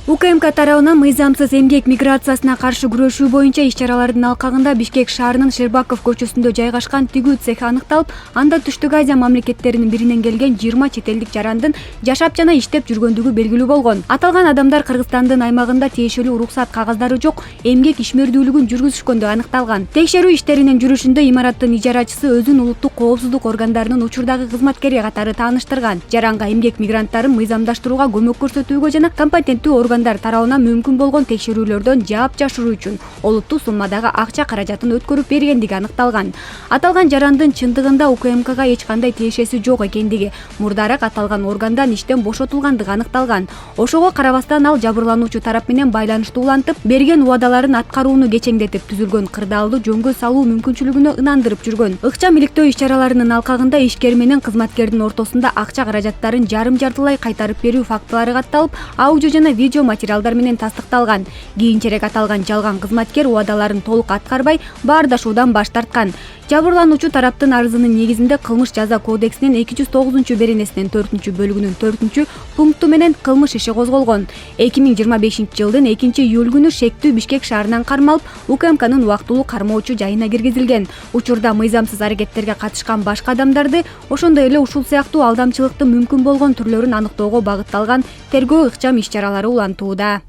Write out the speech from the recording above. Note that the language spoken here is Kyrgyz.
УКМК тарабынан мыйзамсыз эмгек миграциясына каршы күрөшүү боюнча иш-чаралардын алкагында Бишкек шаарынын Шербаков көчөсүндө жайгашкан тигүү цехи аныкталып, анда Түштүк Азия мамлекеттеринин биринен келген 20 чет элдик жарандын жашап жана иштеп жүргөндүгү белгилүү болгон. Аталган адамдар Кыргызстандын аймагында тиешелүү уруксат кагаздары жок эмгек ишмердүүлүгүн жүргүзүшкөндүгү аныкталган. Текшерүү иштеринин жүрүшүндө имараттын ижарачысы өзүн улуттук коопсуздук органдарынын учурдагы кызматкери катары тааныштырган. Жаранга эмгек мигранттарын мыйзамдаштырууга көмөк көрсөтүүгө жана компетенттүү органдар тарабынан мүмкүн болгон текшерүүлөрдөн жаап жашыруу үчүн олуттуу суммадагы акча каражатын өткөрүп бергендиги аныкталган. Аталган жарандын чындыгында УКМКга эч кандай тиешеси жок экендиги, мурдараак аталган органдан иштен бошотулгандыгы аныкталган. Ошого карабастан ал жабырлануучу тарап менен байланышты улантып, берген убадаларын аткарууну кечеңдетип, түзүлгөн кырдаалды жөнгө салуу мүмкүнчүлүгүнө ынандырып жүргөн. Ыкчам иликтөө иш-чараларынын алкагында ишкер менен кызматкердин ортосунда акча каражаттарын жарым-жартылай кайтарып берүү фактылары катталып, аудио жана видео материалдар менен тастыкталган. Кийинчерээк аталган жалган кызматкер убадаларын толук аткарбай, баардашуудан баш тарткан. Жабырлануучу тараптын арызынын негизинде Кылмыш жаза кодексинин 209-беренесинин 4-бөлүгүнүн 4-пункту менен кылмыш иши козголгон. 2025-жылдын 2-июль күнү шектүү Бишкек шаарынан кармалып, УКМКнын убактылуу кармоочу жайына киргизилген. Учурда мыйзамсыз аракеттерге катышкан башка адамдарды, ошондой эле ушул сыяктуу алдамчылыктын мүмкүн болгон түрлөрүн аныктоого багытталган тергөө ыкчам иш-чаралары улантууда.